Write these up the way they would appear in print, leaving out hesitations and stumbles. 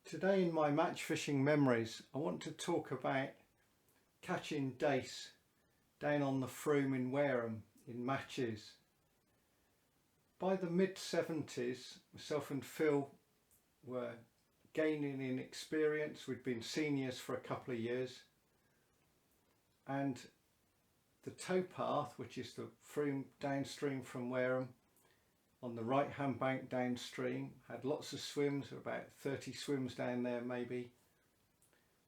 Today in my match fishing memories I want to talk about catching dace down on the Frome in Wareham in matches. By the mid-70s myself and Phil were gaining in experience. We'd been seniors for a couple of years, and the towpath, which is the Frome downstream from Wareham, on the right hand bank downstream, had lots of swims, about 30 swims down there maybe,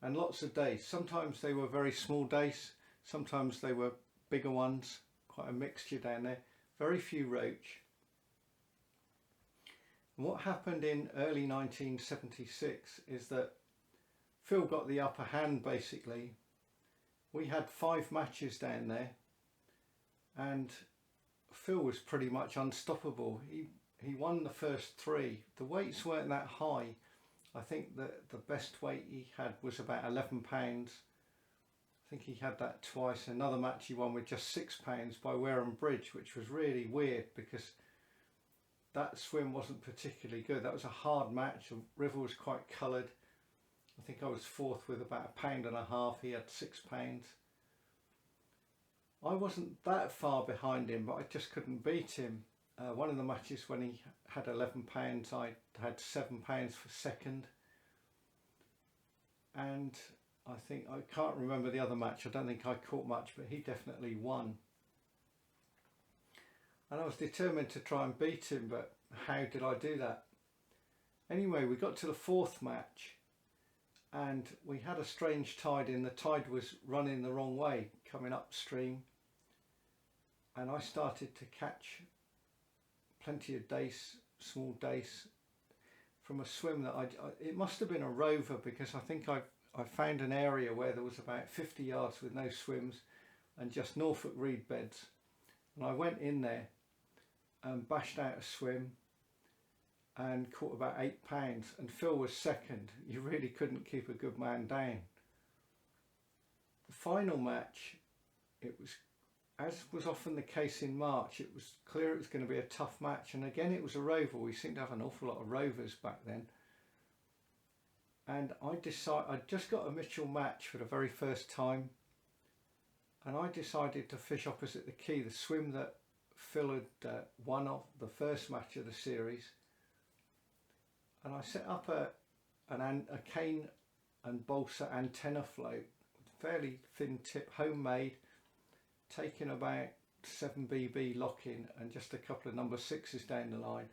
and lots of dace. Sometimes they were very small dace, sometimes they were bigger ones, quite a mixture down there, very few roach. And what happened in early 1976 is that Phil got the upper hand basically. We had 5 matches down there and Phil was pretty much unstoppable. He won the first 3. The weights weren't that high. I think that the best weight he had was about 11 pounds. I think he had that twice. Another match he won with just 6 pounds by Wareham Bridge, which was really weird because that swim wasn't particularly good. That was a hard match. The river was quite coloured. I think I was 4th with about £1.50 pounds. He had 6 pounds. I wasn't that far behind him, but I just couldn't beat him. One of the matches when he had 11 pounds, I had 7 pounds for second. And I can't remember the other match. I don't think I caught much, but he definitely won. And I was determined to try and beat him, but how did I do that? Anyway, we got to the 4th match and we had a strange tide in. The tide was running the wrong way, coming upstream, and I started to catch plenty of dace, small dace, from a swim that it must have been a rover, because I think I found an area where there was about 50 yards with no swims and just Norfolk reed beds, and I went in there and bashed out a swim and caught about 8 pounds, and Phil was second. You really couldn't keep a good man down. The final match, it was, as was often the case in March, it was clear it was going to be a tough match, and again it was a rover. We seemed to have an awful lot of rovers back then, and I'd just got a Mitchell match for the very first time, and I decided to fish opposite the quay, the swim that Phil had won off the first match of the series. And I set up a cane and balsa antenna float, fairly thin tip, homemade, taking about 7BB lock-in and just a couple of number 6s down the line,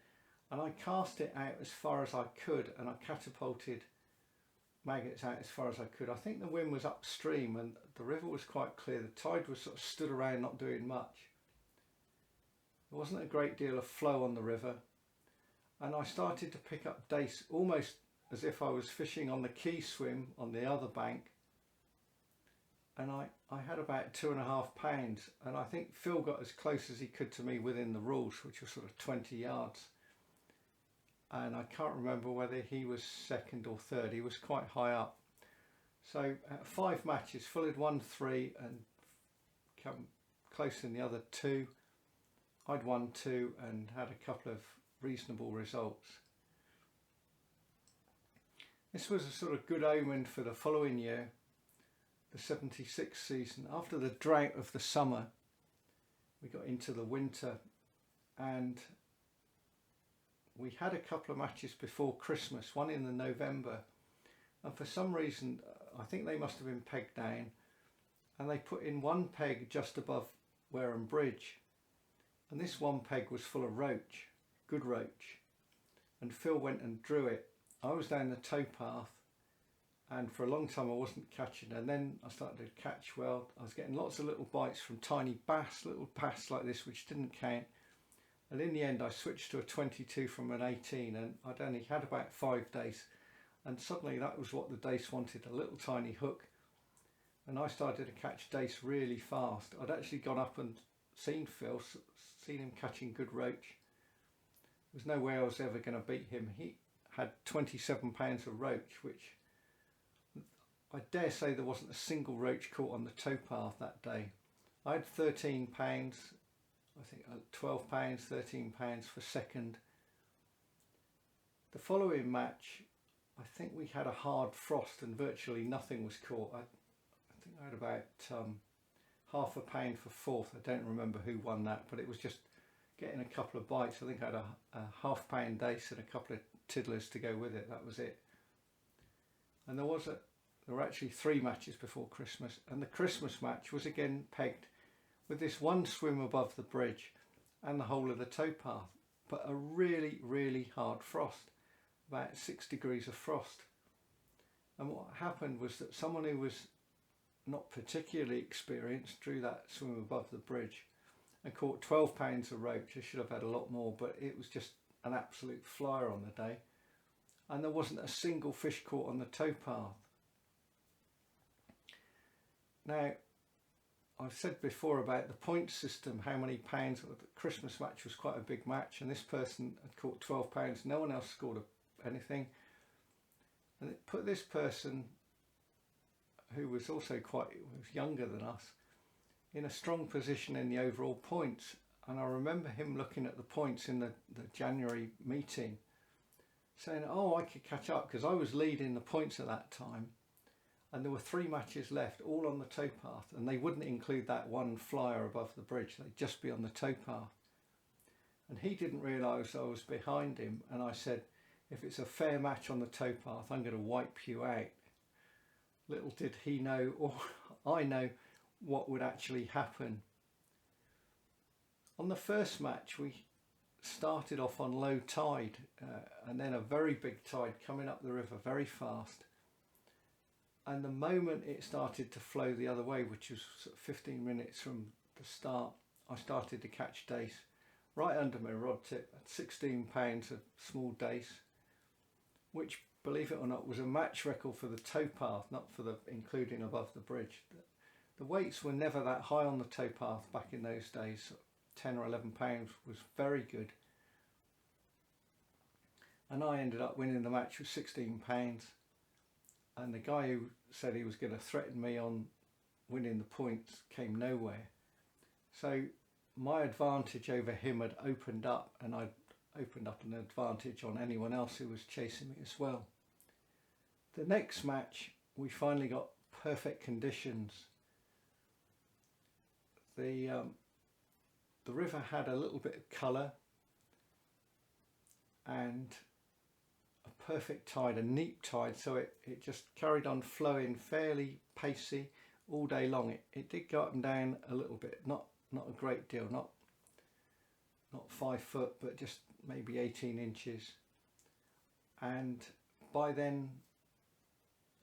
and I cast it out as far as I could, and I catapulted maggots out as far as I could. I think the wind was upstream and the river was quite clear. The tide was sort of stood around not doing much. There wasn't a great deal of flow on the river, and I started to pick up dace almost as if I was fishing on the quay swim on the other bank, and I had about 2.5 pounds, and I think Phil got as close as he could to me within the rules, which was sort of 20 yards, and I can't remember whether he was second or third. He was quite high up. So 5 matches, Phil had won 3 and come close in the other 2. I'd won 2 and had a couple of reasonable results. This was a sort of good omen for the following year, the 76 season. After the drought of the summer, we got into the winter, and we had a couple of matches before Christmas, one in the November, and for some reason I think they must have been pegged down, and they put in one peg just above Wareham Bridge, and this one peg was full of roach, good roach, and Phil went and drew it. I was down the towpath, and for a long time I wasn't catching, and then I started to catch well. I was getting lots of little bites from tiny bass, little bass like this, which didn't count, and in the end I switched to a 22 from an 18, and I'd only had about 5 dace, and suddenly that was what the dace wanted, a little tiny hook, and I started to catch dace really fast. I'd actually gone up and seen Phil, seen him catching good roach. There's no way I was ever going to beat him. He had 27 pounds of roach, which I dare say there wasn't a single roach caught on the towpath that day. I had 13 pounds, I think 12 pounds, 13 pounds for second. The following match I think we had a hard frost and virtually nothing was caught. I think I had about half a pound for fourth. I don't remember who won that, but it was just getting a couple of bites. I think I had a half pound dace and a couple of tiddlers to go with it. That was it. And there were actually 3 matches before Christmas, and the Christmas match was again pegged with this one swim above the bridge and the whole of the towpath, but a really, really hard frost, about 6 degrees of frost. And what happened was that someone who was not particularly experienced drew that swim above the bridge and caught 12 pounds of roach. I should have had a lot more, but it was just an absolute flyer on the day. And there wasn't a single fish caught on the towpath. Now, I've said before about the point system, how many pounds. The Christmas match was quite a big match, and this person had caught 12 pounds. No one else scored anything. And it put this person, who was also was younger than us, in a strong position in the overall points. And I remember him looking at the points in the January meeting, saying, oh, I could catch up, because I was leading the points at that time. And there were 3 matches left, all on the towpath, and they wouldn't include that one flyer above the bridge. They'd just be on the towpath. And he didn't realise I was behind him, and I said, if it's a fair match on the towpath, I'm going to wipe you out. Little did he know, or I know, what would actually happen. On the first match, we started off on low tide, and then a very big tide coming up the river very fast. And the moment it started to flow the other way, which was sort of 15 minutes from the start, I started to catch dace right under my rod tip at 16 pounds of small dace, which, believe it or not, was a match record for the towpath, not for the including above the bridge. The weights were never that high on the towpath back in those days. 10 or 11 pounds was very good. And I ended up winning the match with 16 pounds. And the guy who said he was going to threaten me on winning the points came nowhere. So my advantage over him had opened up, and I'd opened up an advantage on anyone else who was chasing me as well. The next match, we finally got perfect conditions. The river had a little bit of colour and a perfect tide, a neap tide, so it just carried on flowing fairly pacey all day long. It did go up and down a little bit, not a great deal, not 5 foot, but just maybe 18 inches. And by then,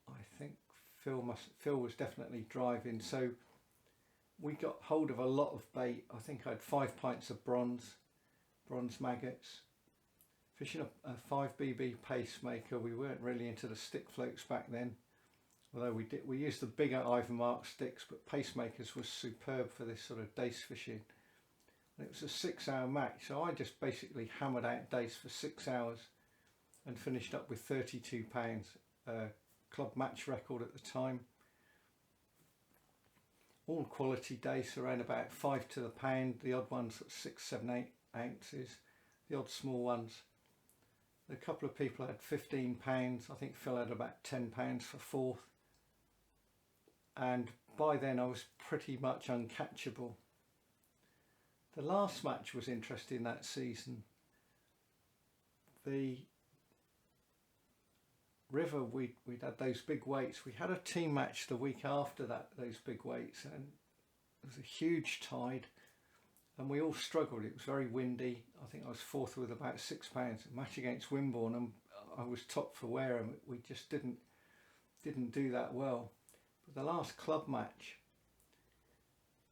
I think Phil was definitely driving, so we got hold of a lot of bait. I think I had 5 pints of bronze maggots. Fishing a 5BB pacemaker, we weren't really into the stick floats back then, although we used the bigger Ivermark sticks, but pacemakers was superb for this sort of dace fishing. And it was a 6-hour match, so I just basically hammered out dace for 6 hours and finished up with 32 pounds, club match record at the time. All quality dace, around about 5 to the pound, the odd ones at 6, 7, 8 ounces, the odd small ones. A couple of people had 15 pounds, I think Phil had about 10 pounds for fourth. And by then I was pretty much uncatchable. The last match was interesting that season. The river, we'd had those big weights. We had a team match the week after that, those big weights, and it was a huge tide and we all struggled. It was very windy. I think I was fourth with about 6 pounds. A match against Wimborne, and I was top for Wareham. We just didn't do that well. But the last club match,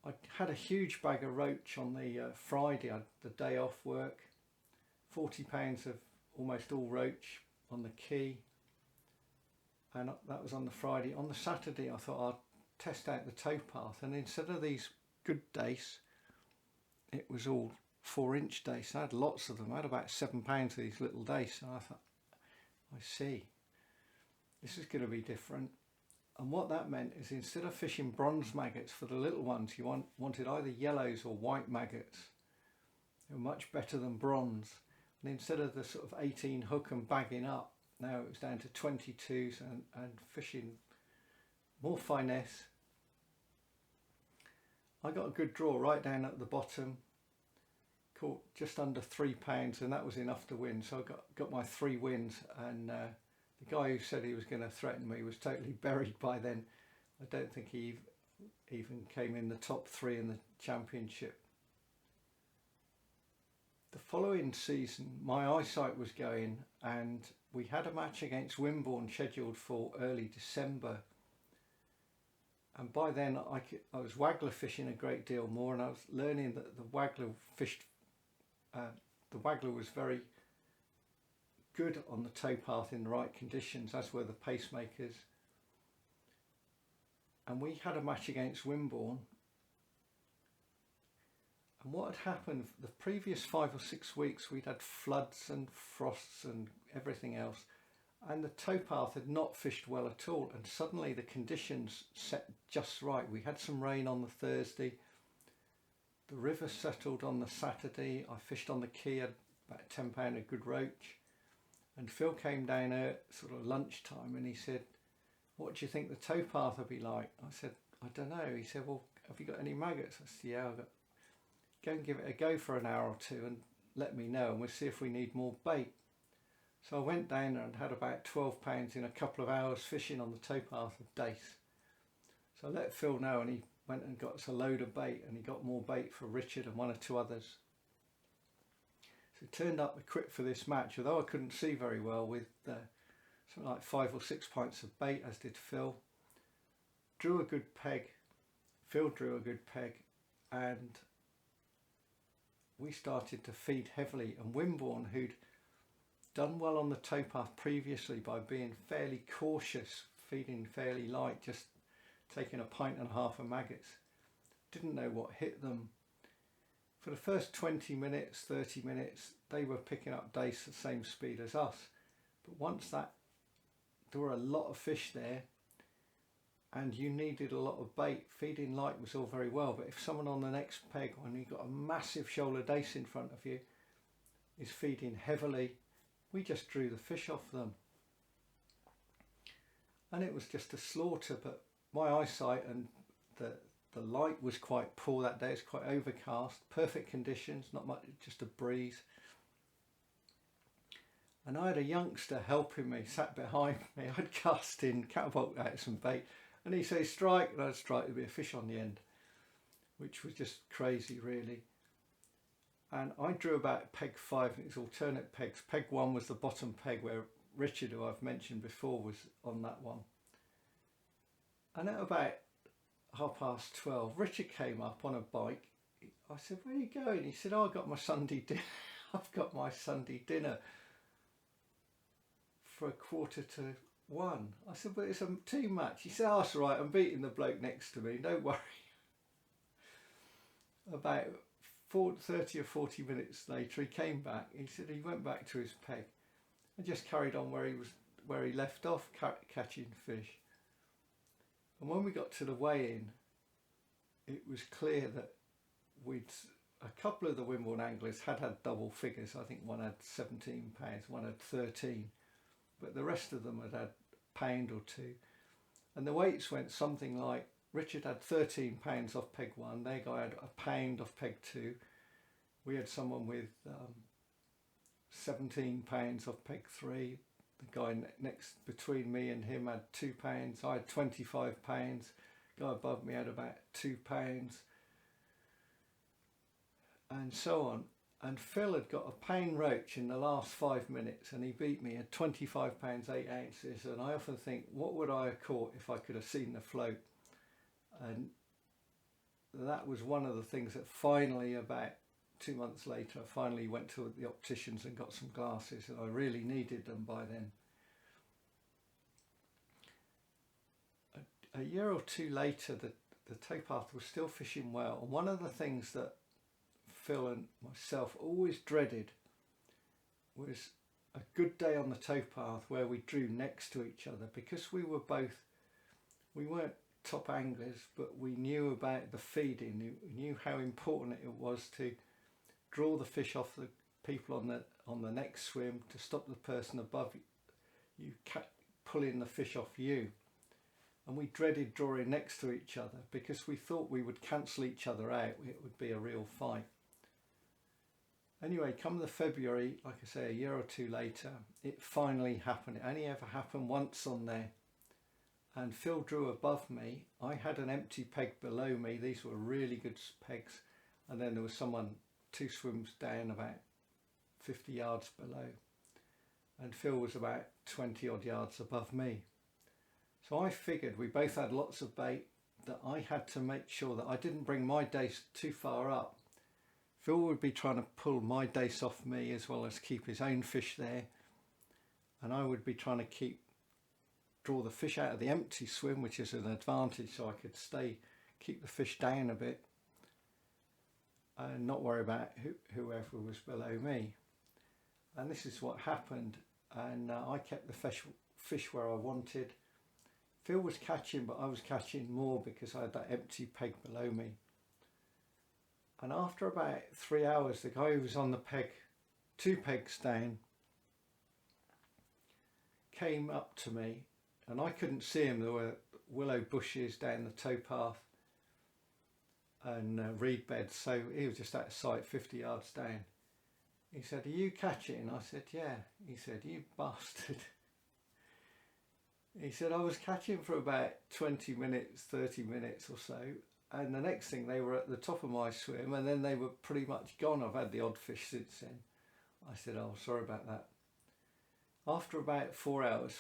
I had a huge bag of roach on the Friday, the day off work. 40 pounds of almost all roach on the quay, and that was on the Friday. On the Saturday I thought I'd test out the towpath, and instead of these good dace, it was all 4-inch dace. I had lots of them. I had about 7 pounds of these little dace, and I thought, I see, this is going to be different. And what that meant is, instead of fishing bronze maggots for the little ones, you wanted either yellows or white maggots. They were much better than bronze. And instead of the sort of 18 hook and bagging up, now it was down to 22s and fishing more finesse. I got a good draw right down at the bottom, caught just under £3, and that was enough to win. So I got my 3 wins, and the guy who said he was going to threaten me was totally buried by then. I don't think he even came in the top 3 in the championship. The following season my eyesight was going, and we had a match against Wimborne scheduled for early December, and by then I was waggler fishing a great deal more, and I was learning that the waggler was very good on the towpath in the right conditions, as were the pacemakers. And we had a match against Wimborne, and what had happened the previous 5 or 6 weeks, we'd had floods and frosts and everything else, and the towpath had not fished well at all, and suddenly the conditions set just right. We had some rain on the Thursday, the river settled on the Saturday, I fished on the quay, had about £10 a good roach, and Phil came down at sort of lunchtime and he said, "What do you think the towpath will be like?" I said, "I don't know." He said, "Well, have you got any maggots?" I said, "Yeah, I've got." "Go and give it a go for an hour or 2 and let me know, and we'll see if we need more bait." So I went down there and had about £12 in a couple of hours fishing on the towpath of Dace. So I let Phil know, and he went and got us a load of bait, and he got more bait for Richard and 1 or 2 others. So it turned up equipped for this match, although I couldn't see very well, with something like 5 or 6 pints of bait, as did Phil. Drew a good peg, Phil drew a good peg, and we started to feed heavily. And Wimborne, who'd done well on the towpath previously by being fairly cautious, feeding fairly light, just taking 1.5 pints of maggots, didn't know what hit them. For the first 20 minutes, 30 minutes, they were picking up Dace the same speed as us. But once that, there were a lot of fish there, and you needed a lot of bait. Feeding light was all very well, but if someone on the next peg, when you've got a massive shoal of Dace in front of you, is feeding heavily, we just drew the fish off them. And it was just a slaughter, but my eyesight and the light was quite poor that day. It's quite overcast, perfect conditions, not much, just a breeze. And I had a youngster helping me, sat behind me. I'd cast in, catapult out some bait, and he'd say strike, and I'd strike, there'd be a fish on the end, which was just crazy really. And I drew about peg 5, and it's alternate pegs. Peg 1 was the bottom peg where Richard, who I've mentioned before, was on that one. And at about 12:30, Richard came up on a bike. I said, "Where are you going?" He said, "Oh, I've got my Sunday dinner. I've got my Sunday dinner for 1:45. I said, "But it's a team match." He said, "Oh, that's all right, I'm beating the bloke next to me, don't worry." About 30 or 40 minutes later, he came back. He said he went back to his peg and just carried on where he left off, catching fish. And when we got to the weigh-in, it was clear that a couple of the Wimborne anglers had double figures. I think one had £17, one had 13, but the rest of them had £1 or 2. And the weights went something like, Richard had £13 off peg 1, their guy had £1 off peg 2. We had someone with £17 off peg 3. The guy next between me and him had £2. I had £25. The guy above me had about £2, and so on. And Phil had got a pound roach in the last 5 minutes, and he beat me at £25 8 ounces. And I often think, what would I have caught if I could have seen the float? And that was one of the things that finally, about 2 months later, I finally went to the opticians and got some glasses, and I really needed them by then. A year or 2 later, the towpath was still fishing well, and one of the things that Phil and myself always dreaded was a good day on the towpath where we drew next to each other, because we weren't top anglers, but we knew about the feeding, we knew how important it was to draw the fish off the people on the next swim, to stop the person above you pulling the fish off you. And we dreaded drawing next to each other because we thought we would cancel each other out. It would be a real fight. Anyway, come the February, like I say, a year or two later, it finally happened. It only ever happened once on there. And Phil drew above me. I had an empty peg below me. These were really good pegs. And then there was someone 2 swims down about 50 yards below. And Phil was about 20 odd yards above me. So I figured, we both had lots of bait, that I had to make sure that I didn't bring my dace too far up. Phil would be trying to pull my dace off me as well as keep his own fish there. And I would be trying to draw the fish out of the empty swim, which is an advantage, so I could keep the fish down a bit and not worry about whoever was below me. And this is what happened. And I kept the fish where I wanted. Phil was catching, but I was catching more because I had that empty peg below me. And after about 3 hours, the guy who was on the peg, 2 pegs down, came up to me, and I couldn't see him. There were willow bushes down the towpath and reed beds, so he was just out of sight, 50 yards down. He said, "Are you catching?" I said, "Yeah." He said, "You bastard." He said, "I was catching for about 20 minutes, 30 minutes or so, and the next thing they were at the top of my swim, and then they were pretty much gone. I've had the odd fish since then." I said, "Oh, sorry about that." After about 4 hours,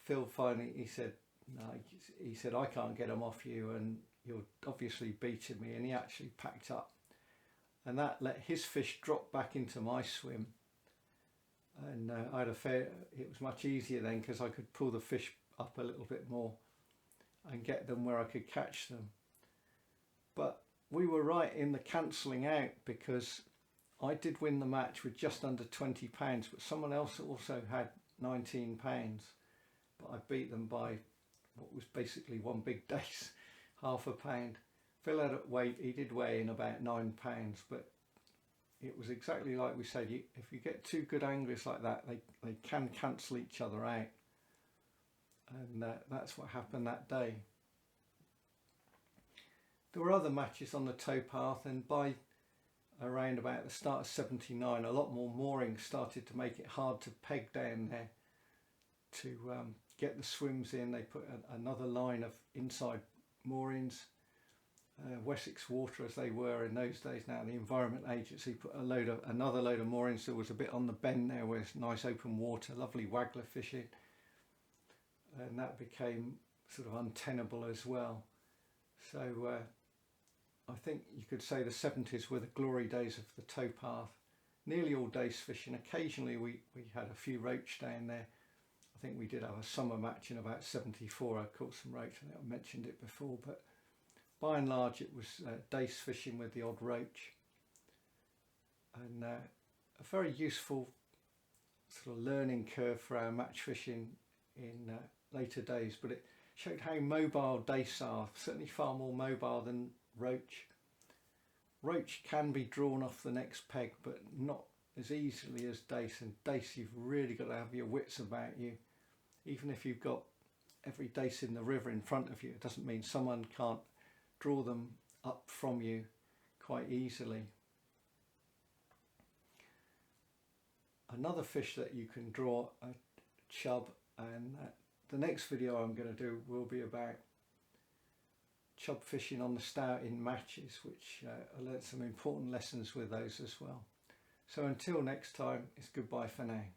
Phil finally, he said, "No," he said, "I can't get them off you, and you're obviously beating me," and he actually packed up. And that let his fish drop back into my swim. And I had it was much easier then because I could pull the fish up a little bit more and get them where I could catch them. But we were right in the cancelling out, because I did win the match with just under £20, but someone else also had £19. But I beat them by what was basically one big dace, £0.5. Phil had he did weigh in about £9, but it was exactly like we said, if you get 2 good anglers like that, they can cancel each other out. And that's what happened that day. There were other matches on the towpath, and by around about the start of '79, a lot more moorings started to make it hard to peg down there to get the swims in. They put another line of inside moorings. Wessex Water, as they were in those days, now the Environment Agency, put another load of moorings. There was a bit on the bend there where it's nice open water, lovely waggler fishing, and that became sort of untenable as well. So I think you could say the 70s were the glory days of the towpath. Nearly all dace fishing. Occasionally we had a few roach down there. I think we did have a summer match in about '74. I caught some roach. I think I mentioned it before, but by and large it was dace fishing with the odd roach. And a very useful sort of learning curve for our match fishing in later days, but it showed how mobile dace are, certainly far more mobile than roach. Roach can be drawn off the next peg, but not as easily as dace, and dace you've really got to have your wits about you. Even if you've got every dace in the river in front of you, it doesn't mean someone can't draw them up from you quite easily. Another fish that you can draw, a chub, and the next video I'm going to do will be about chub fishing on the Stour in matches, which I learned some important lessons with those as well. So until next time, it's goodbye for now.